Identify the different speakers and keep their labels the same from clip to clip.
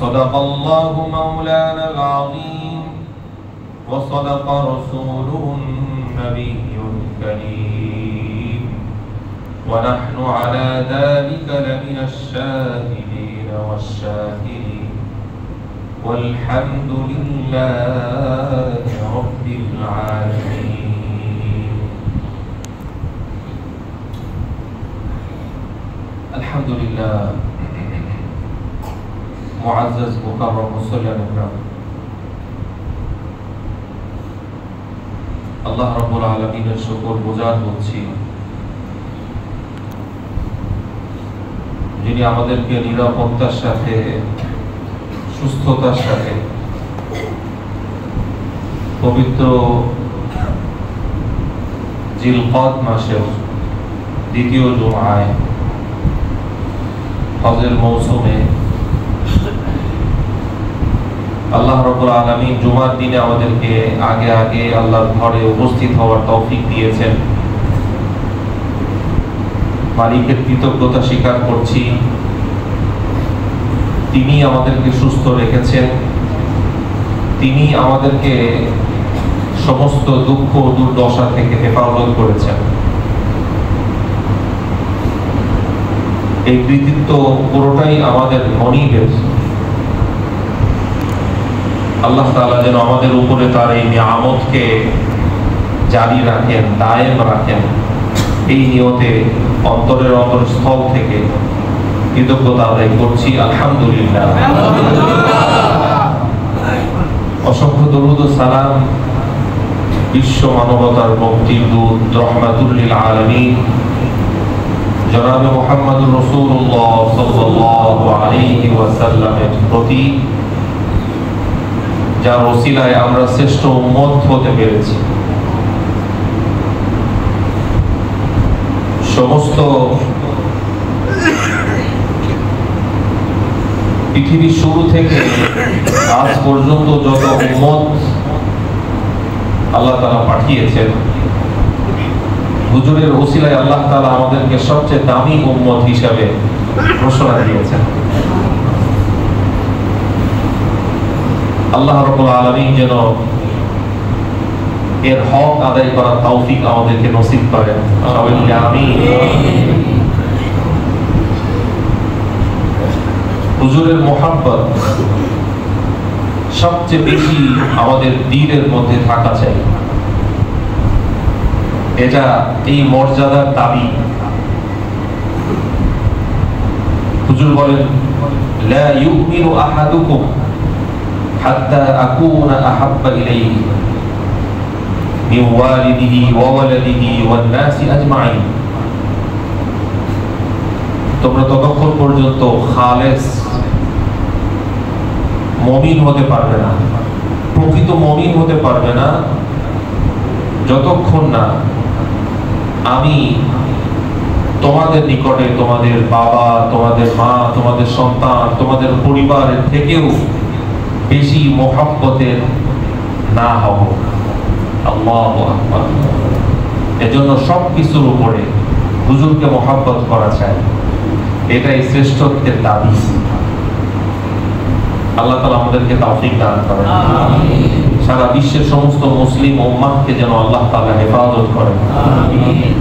Speaker 1: صدق الله مولانا العظيم وصدق رسوله النبي الكريم ونحن على ذلك لمن الشاهدين والشاكرين والحمد لله رب العالمين. الحمد لله মুআজ্জাজ মুকাররম মুসল্লিয়ান ইকরাম, আল্লাহ রাব্বুল আলামিনের শুকর গুজার হচ্ছি যিনি আমাদেরকে নিরাপত্তার সাথে সুস্থতার সাথে পবিত্র জিলকদ মাসের দ্বিতীয় জুমআয় হজের মৌসুমে আল্লাহ রাব্বুল আলামিন জুমার দিনে আমাদেরকে আগে আগে আল্লাহর ঘরে উপস্থিত হওয়ার তৌফিক দিয়েছেন। মালিকের কৃতজ্ঞতা স্বীকার করছি, তিনি আমাদেরকে সুস্থ রেখেছেন, তিনি আমাদেরকে সমস্ত দুঃখ দুর্দশা থেকে হেফাজত করেছেন। এই কৃতিত্ব পুরোটাই আমাদের মনিবের। আল্লাহ তাআলা যেন আমাদের উপরে তার এই নিয়ামতকে জারি রাখেন, দায়েম রাখেন, এই নিয়তে অন্তরের অন্তরস্থল থেকে কৃতজ্ঞতা আদায় করছি। আলহামদুলিল্লাহ। অসংখ্য দরুদ ও সালাম বিশ্ব মানবতার মুক্তির দূত রহমাতুল লিল আলামিন জনাবে মুহাম্মদুর রাসূলুল্লাহ সাল্লাল্লাহু আলাইহি ওয়াসাল্লামের প্রতি, যার ওসিলায় আমরা শ্রেষ্ঠ উম্মত হতে পেরেছি। সমস্ত পৃথিবীর শুরু থেকে আজ পর্যন্ত যত উম্মত আল্লাহ তাআলা পাঠিয়েছেন, হুজুরের ওসিলায় আল্লাহ তাআলা আমাদেরকে সবচেয়ে দামি উম্মত হিসাবে ঘোষণা দিয়েছেন। আল্লাহ রাব্বুল আলামিন যেন এর হক আদায় করার তৌফিক আমাদেরকে নসিব করেন। সবাই বলি আমিন। হুজুরের মুহাব্বত সবচেয়ে বেশি আমাদের দিলের মধ্যে থাকা চাই, এটা এই মর্যাদার দাবি। হুজুর বলেন, লা ইউমিনু আহাদুকুম হাত্তা আকুনা আহাব্বা ইলাইহি মিন ওয়ালিদিহি ওয়া ওয়ালাদিহি ওয়ান নাসি আজমাইন। তোমরা ততক্ষণ পর্যন্ত খালেস মুমিন হতে পারবে না, প্রকৃত মুমিন হতে পারবে না, যতক্ষণ না আমি তোমাদের নিকটে তোমাদের বাবা, তোমাদের মা, তোমাদের সন্তান, তোমাদের পরিবারের থেকেও বেশি মুহাব্বতের না হব। আল্লাহু আকবার। এজন্য সব কিছুর উপরে হুজুরকে মুহাব্বত করা চাই, এটাই শ্রেষ্ঠত্বের দাবি। আল্লাহ তাআলা আমাদেরকে তৌফিক দান করেন। আমিন। সারা বিশ্বের সমস্ত মুসলিম উম্মাহকে যেন আল্লাহ তাআলা হেফাজত করেন। আমিন।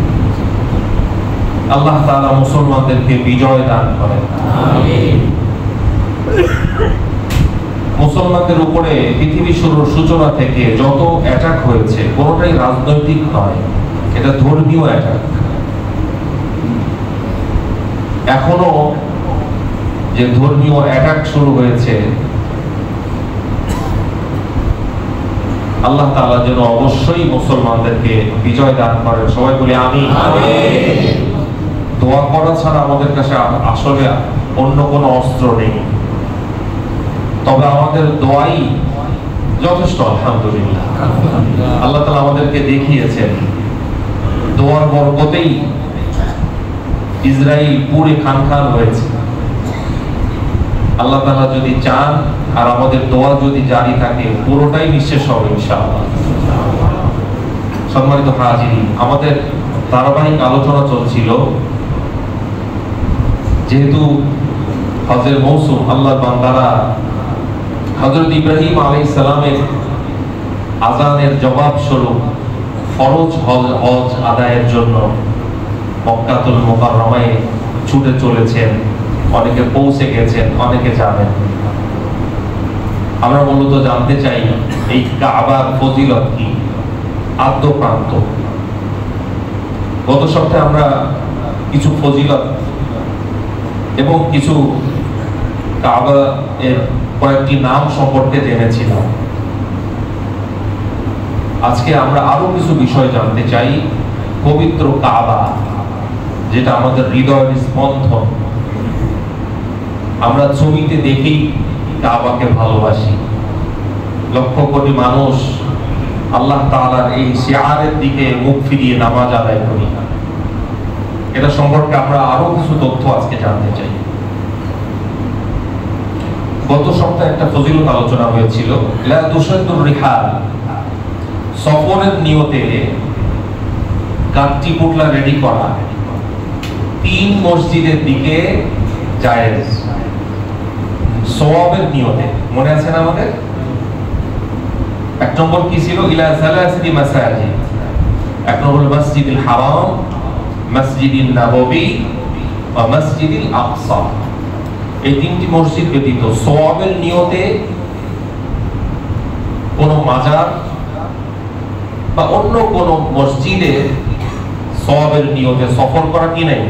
Speaker 1: আল্লাহ তাআলা মুসলমানদেরকে বিজয় দান করেন। আমিন। মুসলমানদের উপরে পৃথিবীর শুরুর সূচনা থেকে যত অ্যাটাক হয়েছে কোনোটাই রাজনৈতিক নয়, এটা ধর্মীয় অ্যাটাক। এখনো যে ধর্মীয় অ্যাটাক শুরু হয়েছে, আল্লাহ তাআলা যেন অবশ্যই মুসলমানদেরকে বিজয় দান করেন। সবাই বলি আমিন। দোয়া করা ছাড়া আমাদের কাছে আসলে অন্য কোনো অস্ত্র নেই, তবে আমাদের দোয়াই যথেষ্ট। আলহামদুলিল্লাহ। আল্লাহ তাআলা আমাদেরকে দেখিয়েছেন দোয়ার বরকতেই ইসরাইল পুরে খান খান হয়েছে। আল্লাহ তাআলা যদি চান আর আমাদের দোয়া যদি জারি থাকে, পুরোটাই নিঃশেষ হবে ইনশাআল্লাহ। সম্মানিত হাজিরিন, আমাদের ধারাবাহিক আলোচনা চলছিল, যেহেতু হজের মৌসুম, আল্লাহর বান্দারা হযরত ইব্রাহিম আলাইহিস সালামের আযানের জবাব স্বরূপ ফরজ হজ আদায়ের জন্য মক্কাতুল মুকাররমায় ছুটে চলেছেন। অনেকে পৌঁছে গেছেন, অনেকে যাবেন। আমরা মূলত জানতে চাই এই কাবার ফজিলত কি, আদ্যপ্রান্ত। গত সপ্তাহে আমরা কিছু ফজিলত এবং কিছু কাবা এর কয়েকটি নাম সম্পর্কে জেনেছিলাম। আজকে আমরা আরো কিছু বিষয় জানতে চাই। পবিত্র কাবা, যেটা আমাদের হৃদয়ের স্পন্দন। আমরা ছবিতে দেখেই কাবাকে ভালোবাসি। লক্ষ কোটি মানুষ আল্লাহ তাআলার এই শিয়ারের দিকে মুখ ফিরিয়ে নামাজ আদায় করি। এটা সম্পর্কে আমরা আরো কিছু তথ্য আজকে জানতে চাই। গত সপ্তাহে একটা ফজিলত আলোচনা হয়েছিল, লা তুশাদ্দুর রিহাল, সফরের নিয়তে কাঠটি পুটলা রেডি করা 3 মসজিদের দিকে জায়েজ, সওয়াবের নিয়তে। মনে আছে না আমাদের? এক নম্বর কি ছিল? ইলা সালাসিতি মাসাজিদ। এক নম্বর মসজিদুল হারাম, মসজিদুন নববী ও মসজিদুল আকসা। এই 3টি মসজিদ ব্যতীত সওয়াবের নিয়তে কোন মাজার বা অন্য কোন মসজিদে সওয়াবের নিয়তে সফর করা কি নাই?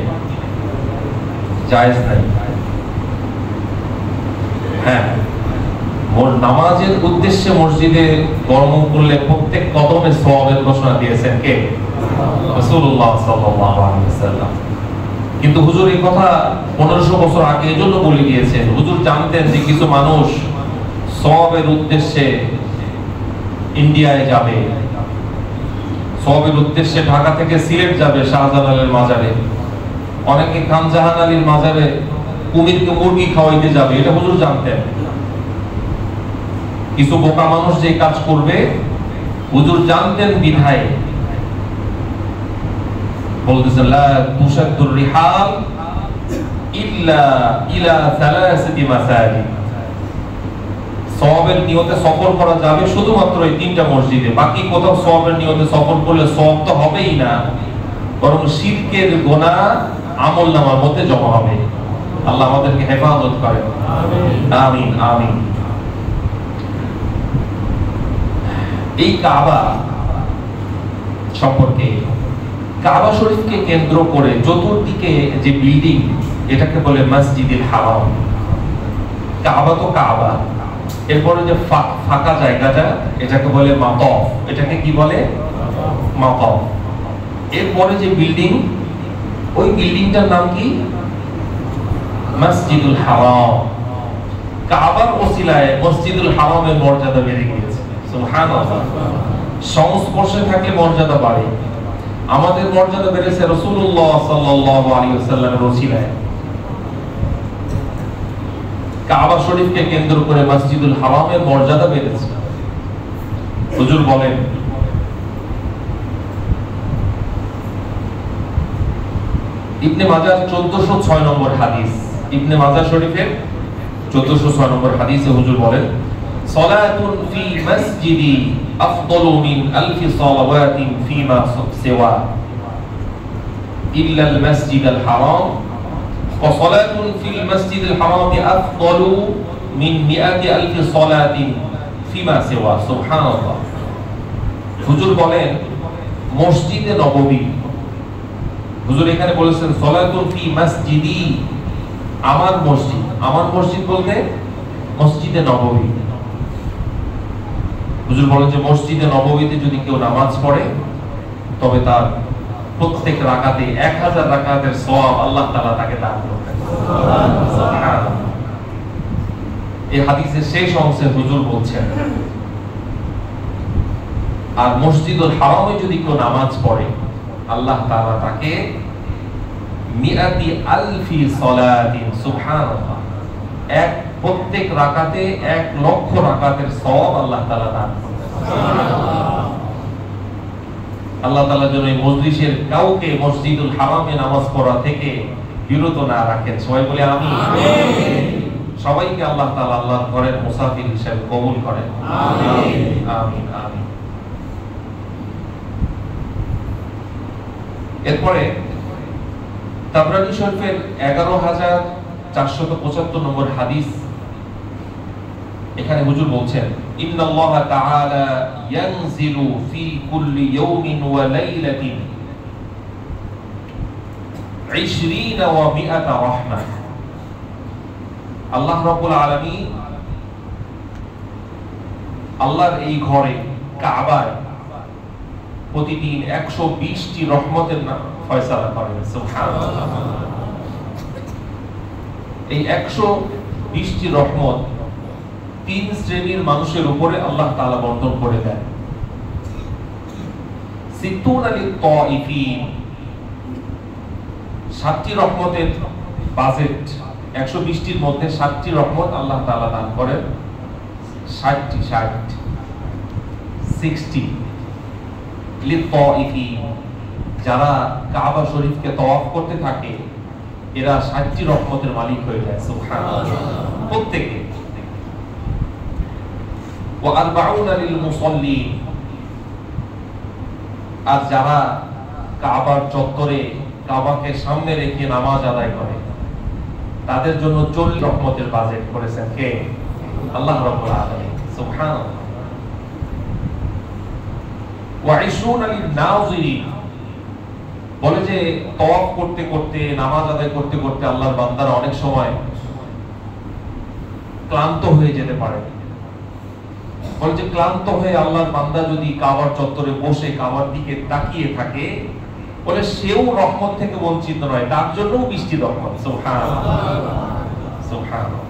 Speaker 1: জায়েজ নাই। হ্যাঁ, নামাজের উদ্দেশ্যে মসজিদে কর্ম করলে প্রত্যেক কদমে সওয়াবের ঘোষণা দিয়েছেন কে? রাসূলুল্লাহ সাল্লাল্লাহু আলাইহি ওয়াসাল্লাম। কিন্তু হুজুর এই কথা 1500 বছর আগে এজন্য বলে দিয়েছেন, হুজুর জানতেন যে কিছু মানুষ সওয়াবের উদ্দেশ্যে ইন্ডিয়ায় যাবে, সওয়াবের উদ্দেশ্যে ঢাকা থেকে সিলেট যাবে শাহজালালের মাজারে, অনেকে খানজাহান আলীর মাজারে কুমিরকে মুরগি খাওয়াইতে যাবে। এটা হুজুর জানতেন। কিছু বোকা মানুষ যে কাজ করবে হুজুর জানতেন বিধায় বলতেছেন, লা তুশাদ্দুর রিহাল ইল্লা ইলা সালাসিতি মাসাজিদ। সওয়াবের নিয়তে সফর করা যাবে শুধুমাত্র এই 3টা মসজিদে। বাকি কোথাও সওয়াবের নিয়তে সফর করলে সওয়াব তো হবেই না, বরং শিরকের গুনাহ আমলনামার মধ্যে জমা হবে। আল্লাহ আমাদেরকে হেফাজত করেন, আমিন আমিন। এই কাবা সম্পর্কে, কাবা শরীফকে কেন্দ্র করে চতুর্দিকে যে বিল্ডিং, এটাকে বলে মসজিদুল হারাম। কাবা তো কাবা, এরপরে যে ফাঁকা জায়গাটা এটাকে বলে মাতাফ। এটাকে কি বলে? মাতাফ। এরপরে যে বিল্ডিং, ওই বিল্ডিংটার নাম কি? মসজিদুল হারাম। কাবার ওসিলায় মসজিদুল হারামের মর্যাদা বেড়ে গিয়েছে। সুবহানাল্লাহ। সংস্পর্শে থাকলে মর্যাদা বাড়ে। আমাদের মর্যাদা বেড়েছে রাসূলুল্লাহ সাল্লাল্লাহু আলাইহি ওয়াসাল্লামের ওসিলায়। কাবা শরীফকে কেন্দ্র করে মসজিদুল হারামের মর্যাদা বেড়েছে। হুজুর বলেন, ইবনে মাজাহ 1406 নম্বর হাদিস, ইবনে মাজাহ শরীফের 1406 নম্বর হাদিসে হুজুর বলেন, সালাতুন ফি মসজিদি আফদালু মিন আলফি সালাওয়াতিন ফিমা সিওয়া ইল্লা আল মসজিদুল হারাম ওয়া সালাতুন ফিল মসজিদুল হারাম আফদালু মিন মিআতি আলফি সালাতিন ফিমা সিওয়া। সুবহানাল্লাহ। হুজুর বলেন মসজিদে নববী, হুজুর এখানে বলেছেন সালাতুন ফি মসজিদি, আমার মসজিদ। আমার মসজিদ বলতে মসজিদে নববী। হুজুর বলেন যে মসজিদে নববীতে যদি কেউ নামাজ পড়ে তবে তার প্রত্যেক রাকাতে 1000 রাকাতের সওয়াব আল্লাহ তাআলা তাকে দান করবেন। সুবহানাল্লাহ। এই হাদিসের শেষ অংশে হুজুর বলছেন, আর মসজিদুল হারামে যদি কেউ নামাজ পড়ে আল্লাহ তাআলা তাকে মিআতি আলফি সালাতিন, সুবহানাল্লাহ, প্রত্যেক রাকাতে 1,00,000 রাকাতের সওয়াব আল্লাহ তাআলা দান করবেন। সুবহানাল্লাহ। আল্লাহ তাআলা যেন এই মজলিসের কাউকে মসজিদুল হারামে নামাজ পড়া থেকে বিরত না রাখেন। সবাই বলে আমিন। সবাইকে আল্লাহ তাআলা আল্লাহর ঘরের মুসাফির হিসেবে কবুল করেন। আমিন আমিন আমিন। এরপরে তাবরানী শরীফের 11475 নম্বর হাদিস, এখানে হুজুর বলছেন ইন্নাল্লাহা তাআলা ইয়ানজিলু ফি কুল্লি ইয়াউমিন ওয়া লাইলাতিন 20 ওয়া 100 রাহমাহ। আল্লাহ রাব্বুল আলামিন আল্লাহর এই ঘরে কাবায় প্রতিদিন 120টি রহমতের ফয়সালা করেন। সুবহানাল্লাহ। এই 120টি রহমত 3 শ্রেণীর মানুষের উপরে আল্লাহ তাআলা বন্টন করে দেন। সিত্তুনা লিত-তাইফিন, 7টি রহমতের বাজেট, 120টির মধ্যে 7টি রহমত আল্লাহ তাআলা দান করেন। 60 লিত-তাইফিন, যারা কাবা শরীফকে তাওয়াফ করতে থাকে এরা 60টি রহমতের মালিক হয়ে যায়। সুবহানাল্লাহ। প্রত্যেকে। ওয়া 40 লিল মুসাল্লিন, আর যারা কাবার চত্বরে কাবাকে সামনে রেখে নামাজ আদায় করে তাদের জন্য 40 রহমতের বাজেট করেছেন কে? আল্লাহ রাব্বুল আলামিন। সুবহানাল্লাহ। ওয়া 20 লিন নাযিরিন, বলে যে তাওয়াফ করতে করতে নামাজ আদায় করতে করতে আল্লাহর বান্দারা অনেক সময় ক্লান্ত হয়ে যেতে পারে। বলে যে ক্লান্ত হয়ে আল্লাহর বান্দা যদি কাবার চত্বরে বসে কাবার দিকে তাকিয়ে থাকে, বলে সেও রহমত থেকে বঞ্চিত নয়, তার জন্যও 20টি রহমত। সুবহানাল্লাহ সুবহানাল্লাহ।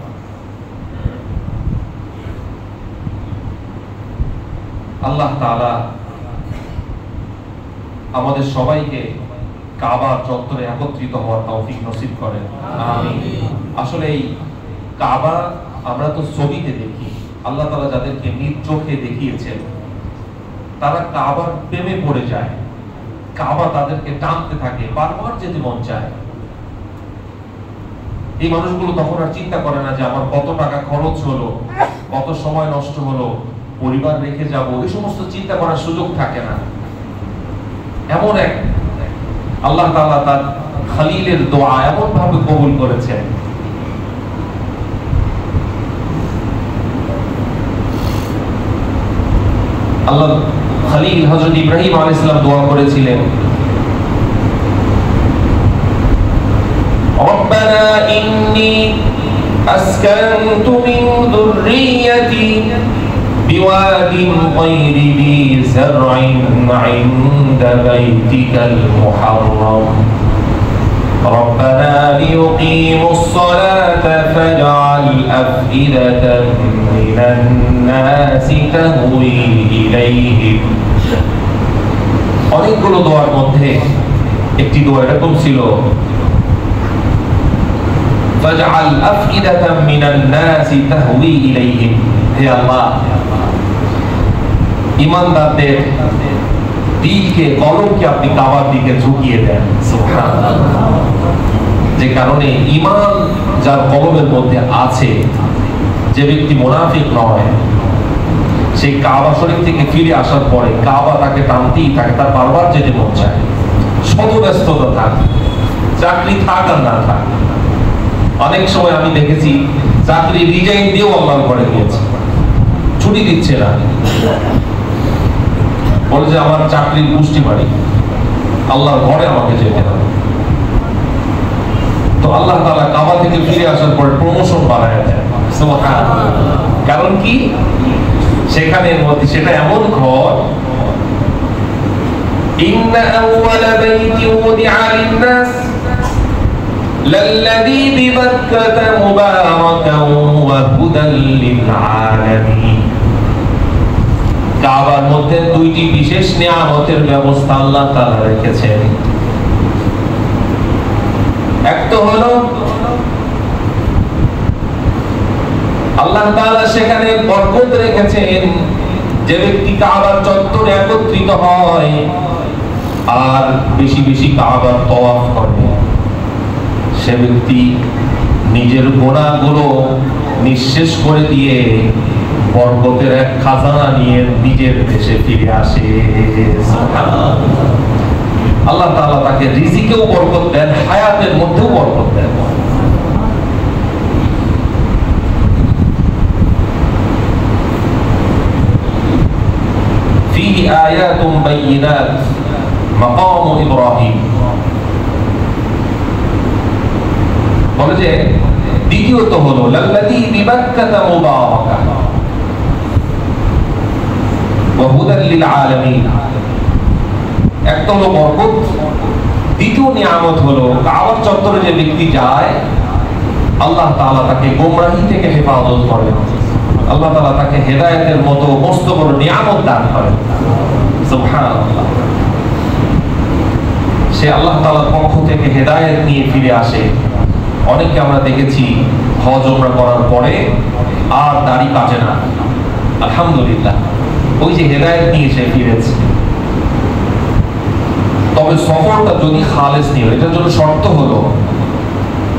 Speaker 1: আল্লাহ তাআলা আমাদের সবাইকে কাবার চত্বরে একত্রিত হওয়ার তৌফিক নসিব করেন। আমিন। আসলে এই কাবা আমরা তো ছবিতে দেখি, আল্লাহ তাআলা যাদেরকে নিজ চোখে দেখিয়েছেন তারা কাবার প্রেমে পড়ে যায়, কাবা তাদেরকে টানতে থাকে, বারবার যেতে মন চায়। এই মানুষগুলো তখন আর চিন্তা করে না যে আমার কত টাকা খরচ হলো, কত সময় নষ্ট হলো, পরিবার রেখে যাব, এই সমস্ত চিন্তা করার সুযোগ থাকে না। এমন এক আল্লাহ তাআলা তার খলিলের দোয়া এমন ভাবে কবুল করেছেন। আল্লাহ খলিল হযরত ইব্রাহিম আলাইহিস সালাম দোয়া করেছিলেন, রব্বানা ইন্নী আসকানতু মিন যুররিয়্যাতি বিওয়াদিন গায়রি যি যার'ইন 'ইনদা বাইতিকাল মুহাররাম ربنا ليقيموا الصلاة فاجعل أفئدة من الناس تهوي إليهم। অনেকগুলো দোয়ার মধ্যে একটি দোয়া এরকম ছিল, ফাজআল আফইদাতাম মিনান নাসি তাহওয়ি ইলাইহিম। হে আল্লাহ, ঈমানদারদের দিলকে, কলবকে আপনি কাবার দিকে ঝুঁকিয়ে দেন। সুবহানাল্লাহ। যে কারণে ঈমান যার কলবের মধ্যে আছে, যে ব্যক্তি মুনাফিক নয়, সেই কাবা শরীফ থেকে ফিরে আসার পরে কাবা তাকে টানতেই থাকে, তার বারবার যেতে মন চায়। শত ব্যস্ততা থাক, চাকরি থাক আর না থাক। অনেক সময় আমি দেখেছি চাকরি রিজাইন দিয়েও আল্লাহর ঘরে গিয়েছে, ছুটি দিচ্ছে না, বলে যে আমার চাকরির পুষ্টি বাড়ি, আল্লাহর ঘরে আমাকে যেতে হবে। তো আল্লাহ তাআলা কাবা থেকে ফিরে আসার পরে প্রমোশন বাড়ায় দেয়। সুবহানাল্লাহ। কারণ কি? সেখানের মধ্যে সেটা এমন ঘর, ইন্না আউওয়ালা বাইতি উদিআ লিন-নাস লাল্লাযী বিবাক্কাতা মুবারাকান ওয়া হুদাল লিল-আলামিন। কাবার মধ্যে 2টি বিশেষ নিয়ামতের ব্যবস্থা আল্লাহ তাআলা রেখেছেন। এক তো হলো আল্লাহ তাআলা সেখানে বরকত রেখেছেন, যে ব্যক্তি কাবার চত্বরে একত্রিত হয় আর বেশি বেশি কাবার তওয়াফ করে, সে ব্যক্তি নিজের গুনাহগুলো নিঃশেষ করে দিয়ে বরকতের এক খাজানা নিয়ে নিজের দেশে ফিরে আসে। আল্লাহ তাআলা তাকে রিজিকেও বরকত দেন, হায়াতের মধ্যেও বরকত দেন। ফীহি আয়াতুম বাইয়িনাত মাকাম ইব্রাহিম। বলে যে দ্বিতীয়ত হলো লাল্লাযী বিবাক্কাতা মুবারাকা ওয়া হুদাল লিল আলামিন। একটা হলো বরকত, দ্বিতীয় নিয়ামত হলো কাবার চত্বরে যে ব্যক্তি যায় আল্লাহ তাআলা তাকে গোমরাহি থেকে হেফাজত করেন, আল্লাহ তাআলা তাকে হেদায়েতের মতো মস্ত বড় নিয়ামত দান করেন। সুবহানাল্লাহ। সে আল্লাহ তাআলার পক্ষ থেকে হেদায়েত নিয়ে ফিরে আসে। অনেককে আমরা দেখেছি হজ ওমরা করার পরে আর দাড়ি কাটে না, আলহামদুলিল্লাহ, ওই যে হেদায়েত নিয়ে সে ফিরেছে। তবে সফরটা যদি খালেস নিয়ে, এটার জন্য শর্ত হলো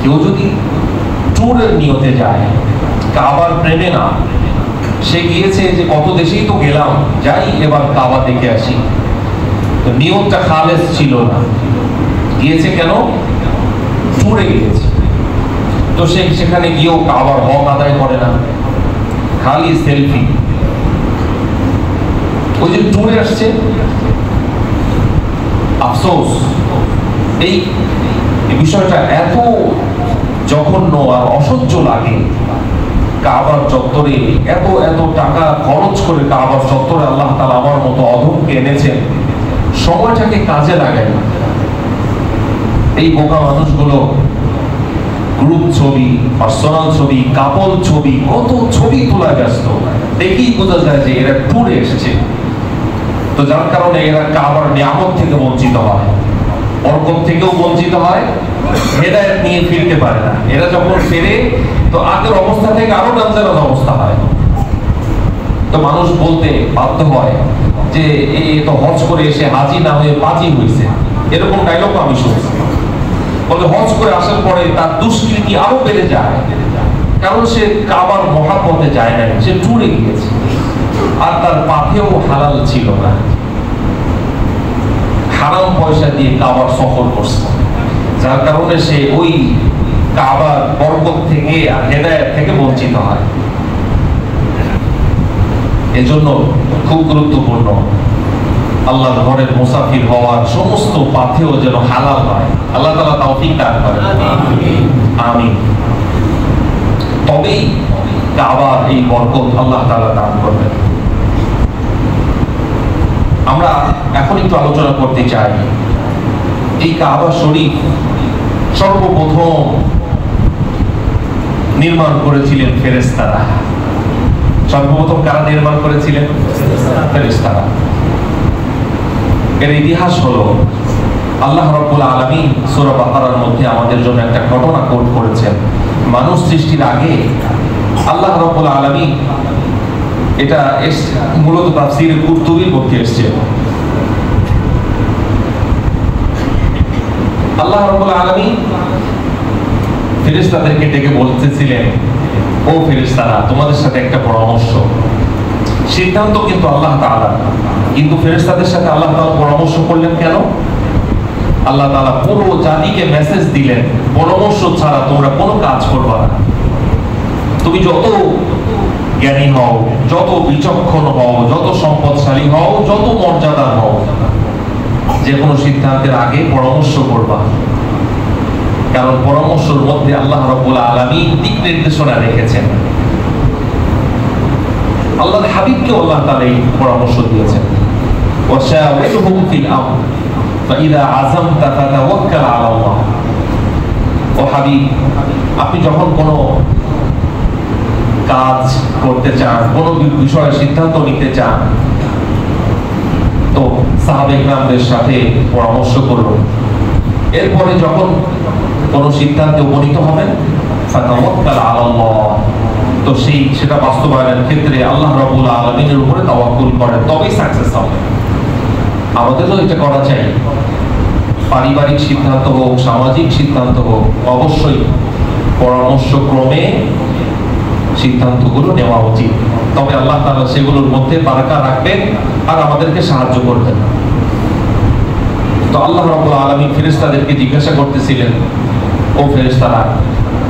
Speaker 1: কেউ যদি ট্যুরের নিয়তে যায়, কাবার প্রেমে না, সে গিয়েছে যে কত দেশেই তো গেলাম, যাই এবার কাবা দেখে আসি, তো নিয়তটা খালেস ছিল না, গিয়েছে কেন, ট্যুরে গিয়েছে, তো সে সেখানে গিয়েও কাবার হক আদায় করে না, খালি সেলফি। ওই যে ট্যুরে আসছে, আফসোস এই বিষয়টা এত জঘন্য আর অসহ্য লাগে। কাবার চত্বরে এত এত টাকা খরচ করে কাবার চত্বরে আল্লাহ তাআলা আমার মতো অধমকে এনেছেন, সময়টাকে কাজে লাগায় না। এই বোকা মানুষগুলো গ্রুপ ছবি, পার্সোনাল ছবি, কাপল ছবি, কত ছবি তোলা ব্যস্ত, দেখেই বোঝা যায় যে এরা ট্যুরে এসেছে। তো যার কারণে এরা কাবার নিয়ামত থেকে বঞ্চিত হয়, বরকত থেকেও বঞ্চিত হয়, হেদায়েত নিয়ে ফিরতে পারে না। এরা যখন ফেরে তো আগের অবস্থা থেকে আরো ডেঞ্জারাস অবস্থা হয়। তো মানুষ বলতে বাধ্য হয় যে এই তো হজ করে এসে হাজি না হয়ে পাজি হয়েছে, এরকম ডায়লগ আমি শুনছি। বলে হজ করে আসার পরে তার দুষ্কৃতি আরো বেড়ে যায়, কারণ সে কাবার মহাব্বতে যায় না, সে ট্যুরে গিয়েছে আর তার পাথেও হালাল ছিল না, হারাম পয়সা দিয়ে কাবার সফর করছে, যার কারণে সে ওই কাবার বরকত থেকে আর হেদায়েত থেকে বঞ্চিত হয়। এজন্য খুব গুরুত্বপূর্ণ আল্লাহর ঘরের মুসাফির হওয়ার সমস্ত পাথেও যেন হালাল হয়। আল্লাহ তাআলা তৌফিক দান করেন, আমিন। তবেই কাবার এই বরকত আল্লাহ তাআলা দান করবেন। আমরা এখন একটু আলোচনা করতে চাই, এই কাবা শরীফ সর্বপ্রথম নির্মাণ করেছিলেন ফেরেশতারা। সর্বপ্রথম কারা নির্মাণ করেছিলেন? ফেরেশতারা। এর ইতিহাস হলো আল্লাহ রাব্বুল আলামিন সূরা বাকারার মধ্যে আমাদের জন্য একটা ঘটনা কোট করেছেন। মানুষ সৃষ্টির আগে আল্লাহ রাব্বুল আলামিন, এটা মূলত তাফসীরে কুরতুবীর মধ্যে এসেছে, আল্লাহ রাব্বুল আলামিন ফেরেশতাদেরকে ডেকে বলতেছিলেন, ও ফেরেশতারা, তোমাদের সাথে একটা পরামর্শ। সিদ্ধান্ত কিন্তু আল্লাহ তাআলা, কিন্তু ফেরেশতাদের সাথে আল্লাহ তাআলা পরামর্শ করলেন কেন? আল্লাহ তাআলা পুরো জাতিকে মেসেজ দিলেন, পরামর্শ ছাড়া তোমরা কোনো কাজ করবে না। তুমি যত জ্ঞানী হও, যত বিচক্ষণ হও, যত সম্পদশালী হও, যত মর্যাদার হও, যে কোনো সিদ্ধান্তের আগে পরামর্শ করবা, কারণ পরামর্শের মধ্যে আল্লাহ রাব্বুল আলামিন দিক নির্দেশনা রেখেছেন। আল্লাহর হাবিবকে আল্লাহ তাআলা এই পরামর্শ দিয়েছেন, ওয়াশাওিরহুম ফিল আমর ফাইযা আযামতা ফাতাওয়াক্কাল আলা আল্লাহ। ও হাবিব, আপনি যখন কোনো কাজ করতে চান, কোনো বিষয়ে সিদ্ধান্ত নিতে চান, তো সাহাবে কিরামদের সাথে পরামর্শ করুন। এরপরে যখন কোনো সিদ্ধান্তে উপনীত হবেন, ফাতাওয়াক্কাল আলা আল্লাহ, তো সেটা বাস্তবায়নের ক্ষেত্রে আল্লাহ রাব্বুল আলামিনের উপরে তাওয়াক্কুল করেন, তবেই সাকসেস হবে। আমাদেরও এটা করা চাই। পারিবারিক সিদ্ধান্ত হোক, সামাজিক সিদ্ধান্ত হোক, অবশ্যই পরামর্শ ক্রমে সিদ্ধান্তগুলো নেওয়া উচিত। তবে আল্লাহ তাআলা সেগুলোর মধ্যে বারাকা রাখবেন আর আমাদেরকে সাহায্য করবেন। তো আল্লাহ রাব্বুল আলামিন ফেরেশতাদেরকে জিজ্ঞাসা করতেছিলেন, ও ফেরেশতারা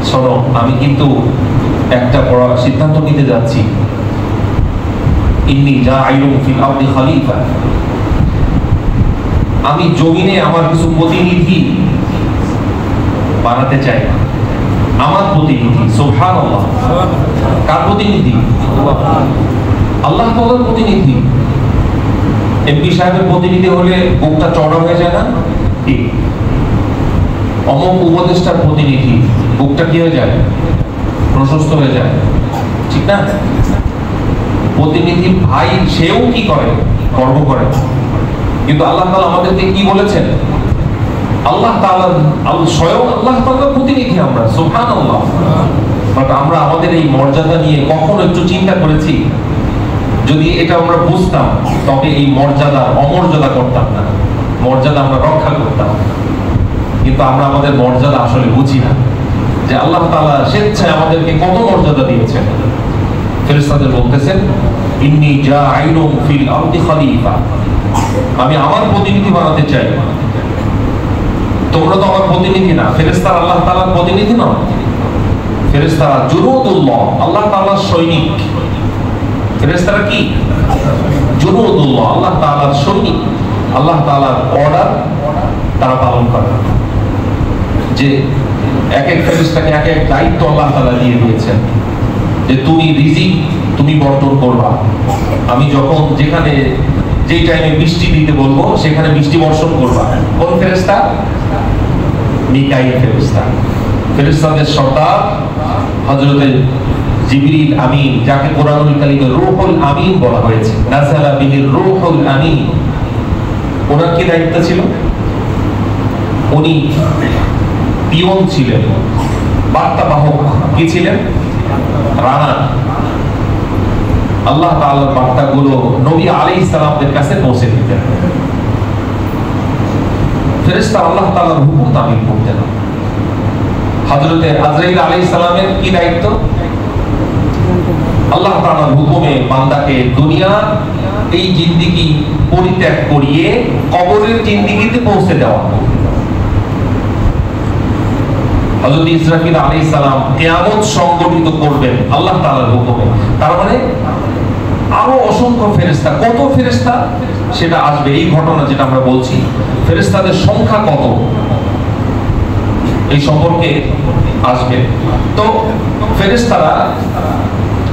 Speaker 1: শোনো, আমি কিন্তু একটা বড় সিদ্ধান্ত নিতে যাচ্ছি। ইন্নী জাঈলুন ফিল আরদি খলিফা, আমি জমিনে আমার কিছু প্রতিনিধি বানাতে চাই। আমার প্রতিনিধি, সুবহানাল্লাহ। কার প্রতিনিধি? আল্লাহ তাআলার প্রতিনিধি। এমপি সাহেবের প্রতিনিধি হলে বুকটা চড়া হয়ে যায় না? কি অমুক উপদেষ্টার প্রতিনিধি, বুকটা কি হয়ে যায়? প্রশস্ত হয়ে যায়, ঠিক না? প্রতিনিধি ভাই সেও কি করে? গর্ব করে। কিন্তু আল্লাহ তাআলা আমাদেরকে কি বলেছেন? আল্লাহ তাআলা স্বয়ং আল্লাহ তাআলার প্রতিনিধি আমরা, সুবহানাল্লাহ। বাট আমরা আমাদের এই মর্যাদা নিয়ে কখনো একটু চিন্তা করেছি? যদি এটা আমরা বুঝতাম তবে এই মর্যাদার অমর্যাদা করতাম না, মর্যাদা আমরা রক্ষা করতাম। কিন্তু আমরা আমাদের মর্যাদা আসলে বুঝি না, যে আল্লাহ তাআলা স্বেচ্ছায় আমাদেরকে কত মর্যাদা দিয়েছেন। ফেরেশতাদের বলতেছেন, ইন্নী জাঈলুন ফিল আরদি খলিফা, আমি আমার প্রতিনিধি বানাতে চাই। তোমরা তো আমার প্রতিনিধি না, ফেরেশতারা আল্লাহ তাআলার প্রতিনিধি নয়। ফেরেশতারা জুনুদুল্লাহ, আল্লাহ তাআলার সৈনিক। ফেরেশতারা কি? জুনুদুল্লাহ, আল্লাহ তাআলার সৈনিক। আল্লাহ তাআলার অর্ডার তারা পালন করে। যে এক এক ফেরেশতাকে এক এক দায়িত্ব আল্লাহ তাআলা দিয়ে দিয়েছেন, যে তুমি রিজিক তুমি বন্টন করবা। আমি যখন যেখানে যেই টাইমে বৃষ্টি দিতে বলবো সেখানে বৃষ্টি বর্ষণ করবা। কোন ফেরেশতা? মিকাইল ফেরেশতা। ফেরেশতাদের সর্দার হযরতে জিবরিল আমিন, যাকে কোরআনুল কারীমে রূহুল আমিন বলা হয়েছে, নাযালা বিহির রূহুল আমিন। ওনার কি দায়িত্ব ছিল? উনি পিয়ন ছিলেন, বার্তাবাহক। কি ছিলেন? রানা। আল্লাহ তাআলার বার্তাগুলো নবী আলাইহিস সালামের কাছে পৌঁছে দিতেন। ফেরেশতা আল্লাহ তাআলার হুকুম তামিল করতেন। হযরতে আজরাইল আলাইহিস সালামের কি দায়িত্ব? আল্লাহ তাআলার হুকুমে বান্দাকে দুনিয়া এই জিন্দেগি পরিত্যাগ করিয়ে কবরের জিন্দেগিতে পৌঁছে দেওয়া। হযরত ইসরাফিল আলাইহিস সালাম কিয়ামত সংগঠিত করবেন আল্লাহ তাআলার হুকুমে। তার মানে আরো অসংখ্য ফেরেশতা, কত ফেরেশতা সেটা আসবে। এই ঘটনা যেটা আমরা বলছি, ফেরেশতাদের সংখ্যা কত এই সম্পর্কে আসবে। তো ফেরেশতারা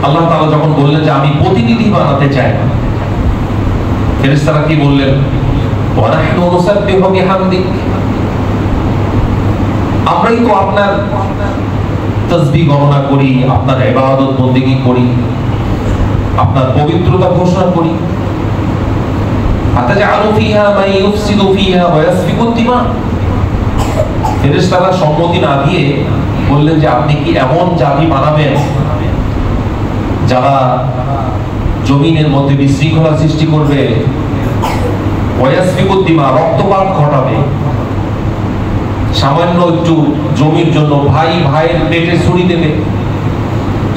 Speaker 1: আল্লাহ তাআলা যখন বললেন যে আমি প্রতিনিধি বানাতে চাই, ফেরেশতারা কি বললেন? ওয়া নাহনু নুসাব্বিহু বিহামদিক, আমরাই তো আপনার তাসবিহ গণনা করি, আপনার ইবাদত বন্দেগী করি, আপনার পবিত্রতা ঘোষণা করি। আতাজআলু ফিহা মান ইউফসিদু ফিহা ওয়া ইয়াসফিকু দিমা। ফেরেশতারা সম্মতি না দিয়ে বললেন যে আপনি কি এমন জাতি বানাবেন যারা জমিনের মধ্যে বিশৃঙ্খলা সৃষ্টি করবে, ওয়া ইয়াসফিকু দিমা, রক্তপাত ঘটাবে। সামান্য একটু জমির জন্য ভাই ভাইয়ের পেটে ছুরি দেবে,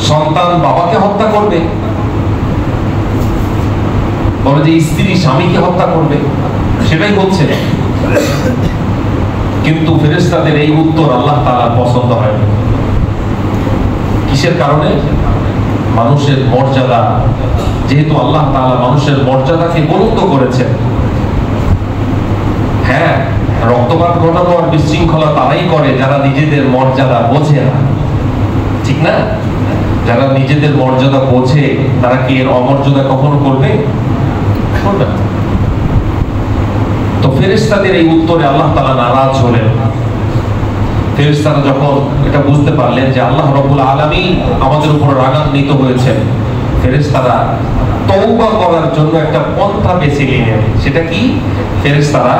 Speaker 1: সন্তান বাবাকে হত্যা করবে, বলে যে স্ত্রী স্বামীকে হত্যা করবে। সেটাই হচ্ছে। কিন্তু ফেরেশতাদের এই উত্তর আল্লাহ তাআলার পছন্দ হয়নি। কিসের কারণে? মানুষের মর্যাদা, যেহেতু আল্লাহ তাআলা মানুষের মর্যাদাকে বুলন্দ করেছেন। হ্যাঁ, রক্তপাত ঘটানো আর বিশৃঙ্খলা তারাই করে যারা নিজেদের মর্যাদা বোঝে না, ঠিক না? যারা নিজেদের মর্যাদা বোঝে তারা কি এর অমর্যাদা কখনো করবে? করবে না। তো ফেরেশতাদের এই উত্তরে আল্লাহ তাআলা নারাজ হলেন। ফেরেশতারা যখন এটা বুঝতে পারলেন যে আল্লাহ রাব্বুল আলামিন আমাদের উপর রাগান্বিত হয়েছেন, ফেরেশতারা তওবা করার জন্য একটা পন্থা বেছে নিলেন। সেটা কি? ফেরেশতারা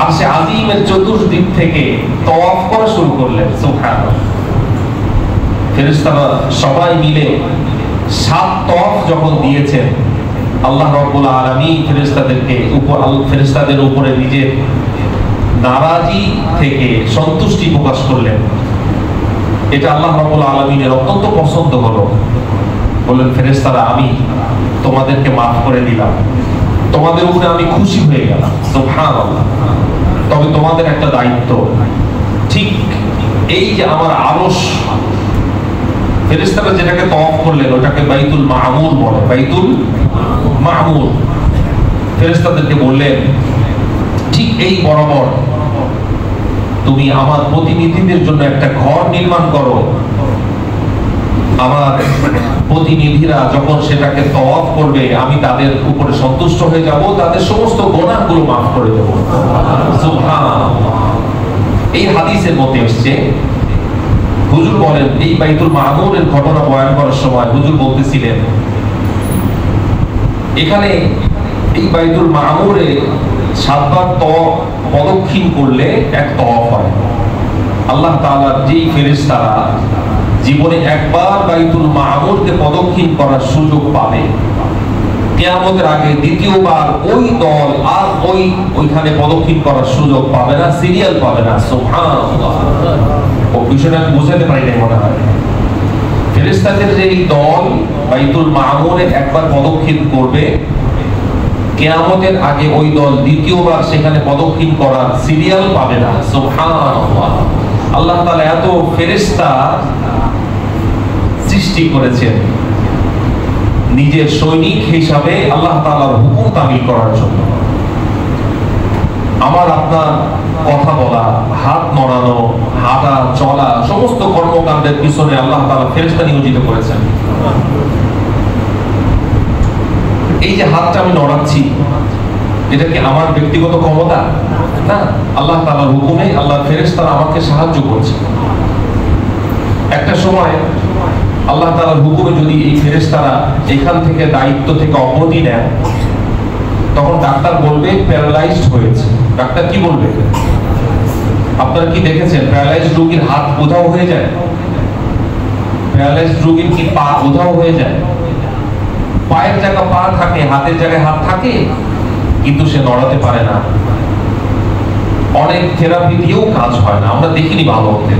Speaker 1: আরশে আজিমের চতুর্দিক থেকে তওয়াফ করা শুরু করলেন। সুবহানাল্লাহ। ফেরেশতারা সবাই মিলে 7 তওয়াফ যখন দিয়েছেন, আল্লাহ রাব্বুল আলামিন ফেরেশতাদের উপরে নিজের নারাজি থেকে সন্তুষ্টি প্রকাশ করলেন এটা আল্লাহ রাব্বুল আলামিনের অত্যন্ত পছন্দ হলো। বললেন ফেরেশতারা আমি তোমাদেরকে মাফ করে দিলাম, তোমাদের উপরে আমি খুশি হয়ে গেলাম, সুবহানাল্লাহ। তবে তোমাদের একটা দায়িত্ব, ঠিক এই যে আমার আরশ, ফেরেশতারা যেটাকে তওয়াফ করলেন ওটাকে বাইতুল মামুর বলে, বাইতুল মামুর। ফেরেশতাদেরকে বললেন ঠিক এই বরাবর তুমি আমার প্রতিনিধিদের জন্য একটা ঘর নির্মাণ করো। আমার প্রতিনিধিরা যখন সেটাকে তওয়াফ করবে আমি তাদের উপরে সন্তুষ্ট হয়ে যাব, তাদের সমস্ত গুনাহগুলো মাফ করে দেব। সুবহানাল্লাহ। এই হাদিসের মধ্যে এসেছে, হুজুর বলেন এই বাইতুল মামুরের ঘটনা বয়ান করার সময় হুজুর বলতেছিলেন এখানে এই বাইতুল মামুরে 7 বার প্রদক্ষিণ করলে এক তওয়াফ হয়। আল্লাহ তাআলার যেই ফেরেশতারা জীবনে একবার বাইতুল মামুরকে প্রদক্ষিণ করার সুযোগ পাবে, কিয়ামতের আগে দ্বিতীয়বার ওই দল আর ওইখানে প্রদক্ষিণ করার সুযোগ পাবে না, সিরিয়াল পাবে না। সুবহানাল্লাহ। ও বিষয়টা বুঝাতে পারি নাই মনে হয়। ফেরেশতাদের যে এই দল বাইতুল মামুরে একবার প্রদক্ষিণ করবে, কিয়ামতের আগে ওই দল দ্বিতীয়বার সেখানে প্রদক্ষিণ করার সিরিয়াল পাবে না। সুবহানাল্লাহ। আল্লাহ তাআলা এত ফেরেশতা সৃষ্টি করেছেন নিজের সৈনিক হিসাবে আল্লাহ তাআলার হুকুম তামিল করার জন্য। আমার আপনার কথা বলা, হাত নড়ানো, হাঁটা চলা, সমস্ত কর্মকাণ্ডের পিছনে আল্লাহ তাআলা ফেরেশতা নিয়োজিত করেছেন। এই যে হাতটা আমি নড়াচ্ছি, এটা কি আমার ব্যক্তিগত ক্ষমতা? না, আল্লাহ তাআলার হুকুমে আল্লাহর ফেরেশতারা আমাকে সাহায্য করছে। একটা সময় আল্লাহ তাআলার হুকুমে যদি এই ফেরেশতারা এখান থেকে দায়িত্ব থেকে অবধি নেন, তখন ডাক্তার বলবে প্যারালাইজড হয়েছে। ডাক্তার কি বলবে? আপনারা কি দেখেছেন প্যারালাইজড রোগীর হাত উধাও হয়ে যায়? প্যারালাইজড রোগীর কি পা উধাও হয়ে যায়? পায়ের জায়গায় পা থাকে, হাতের জায়গায় হাত থাকে, কিন্তু সে নড়াতে পারে না। অনেক থেরাপি দিয়েও কাজ হয় না, আমরা দেখিনি ভালো হতে।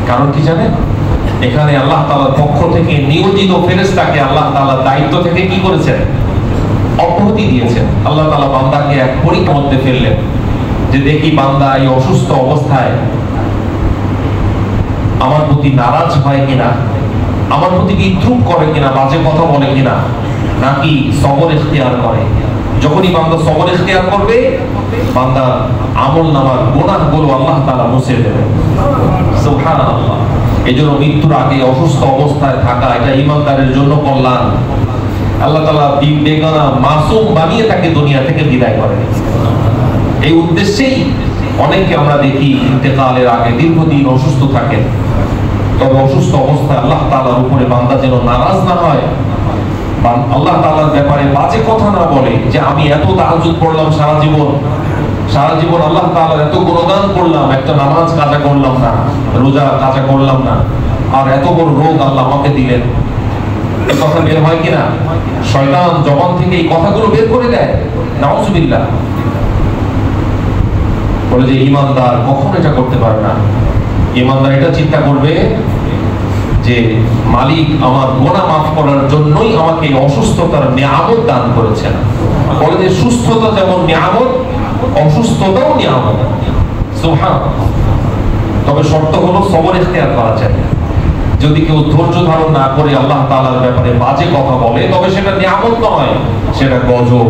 Speaker 1: কারণ কি জানেন? এখানে আল্লাহ তাআলার পক্ষ থেকে নিয়োজিত ফেরেশতাকে আল্লাহ তাআলা দায়িত্ব থেকে কি করেছেন? অব্যাহতি দিয়েছেন। আল্লাহ তাআলা বান্দাকে এক পরীক্ষার মধ্যে ফেললেন যে দেখি বান্দা এই অসুস্থ অবস্থায় আমার প্রতি নারাজ হয় কিনা, আমার প্রতি বিদ্রুপ করে কিনা, বাজে কথা বলে কিনা, নাকি সবর ইখতিয়ার করে। যখনই বান্দা সবর ইখতিয়ার করবে, বান্দা আমলনামার গুনাহগুলো আল্লাহ তাআলা মুছে দেবেন। সুবহানাল্লাহ। এজন্য মৃত্যুর আগে অসুস্থ অবস্থায় থাকা এটা ঈমানদারের জন্য কল্যাণ। আল্লাহ তাআলা বেগানা মাসুম বানিয়ে তাকে দুনিয়া থেকে বিদায় করেন। এই উদ্দেশ্যেই অনেককে আমরা দেখি ইন্তেকালের আগে দীর্ঘদিন অসুস্থ থাকেন। তবে অসুস্থ অবস্থায় আল্লাহ তাআলার উপরে বান্দা যেন নারাজ না হয়, আল্লাহ তাআলার ব্যাপারে বাজে কথা না বলে যে আমি এত তাহাজ্জুদ পড়লাম সারা জীবন আল্লাহ তাআলার এত গুণগান করলাম, একটা নামাজ কাজা করলাম না, রোজা কাজা করলাম না, আর এত বড় রোগ আল্লাহ আমাকে দিলেন। এই কথা বের হয় কিনা? শয়তান জবান থেকে এই কথাগুলো বের করে দেয়। নাউজুবিল্লাহ। বলে যে ঈমানদার কখনো এটা করতে পারে না। ঈমানদার এটা চিন্তা করবে যে মালিক আমার গুনাহ মাফ করার জন্যই আমাকে অসুস্থতার নিয়ামত দান করেছেন। বলে যে সুস্থতা যেমন নিয়ামত, অসুস্থতাও নিয়ামত। সুবহানাল্লাহ। তবে শর্ত হলো সবর ইখতিয়ার করা চাই। যদি কেউ ধৈর্য ধারণ না করে আল্লাহ তাআলার ব্যাপারে বাজে কথা বলে, তবে সেটা নিয়ামত নয়, সেটা গজব।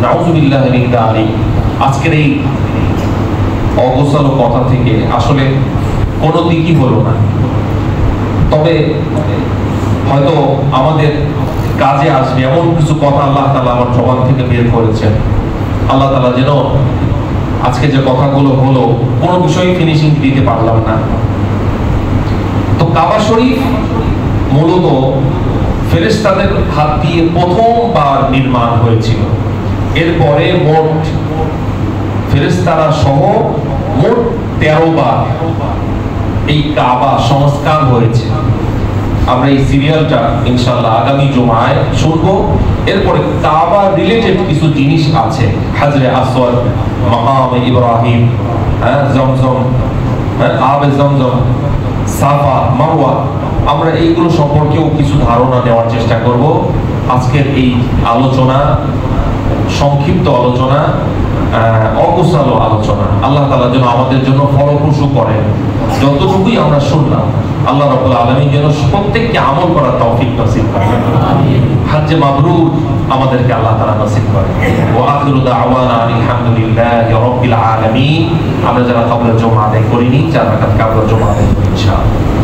Speaker 1: নাউজুবিল্লাহ মিন যালিক। আজকের এই অগোছালো কথা থেকে আসলে কোনো দিকই হলো না। তবে হয়তো আমাদের কাজে আসবে এমন কিছু কথা আল্লাহ তাআলা আমার জবান থেকে বের করেছেন। আল্লাহ তাআলা যেন আজকে যে কথাগুলো হলো কোনো বিষয় ফিনিশিং দিতে পারলাম না। তো কাবা শরীফ মূলত ফেরেশতাদের হাত দিয়ে প্রথমবার নির্মাণ হয়েছিল। এরপরে মোট ফেরেশতারা সহ মোট 13 বার এই কাবা সংস্কার হয়েছে। আমরা এই সিরিয়ালটা ইনশাআল্লাহ আগামী জুমায় শুনবো। এরপরে কাবা রিলেটেড কিছু জিনিস আছে, হাজরে আসওয়াদ, মাকাম ইব্রাহিম, জমজম, আবে জমজম, সাফা, মারওয়া, আমরা এইগুলো সম্পর্কেও কিছু ধারণা দেওয়ার চেষ্টা করব। আজকের এই আলোচনা, সংক্ষিপ্ত আলোচনা, অগোছালো আলোচনা, আল্লাহ তাআলা যেন আমাদের জন্য ফলপ্রসূ করেন। যতটুকুই আমরা শুনলাম, আল্লাহ রাব্বুল আলামিন যেন প্রত্যেককে আমল করার তৌফিক নসিব করেন। হজ্জে মাবরুর আমাদেরকে আল্লাহ তাআলা নসিব করেন। ওয়া আখিরু দাওয়ানা আলহামদুলিল্লাহি রাব্বিল আলামিন। আমরা যারা ক্বাবলাতুল জুমআ আদায় করিনি, 4 রাকাত ক্বাবলাতুল জুমআ আদায় করি ইনশাআল্লাহ।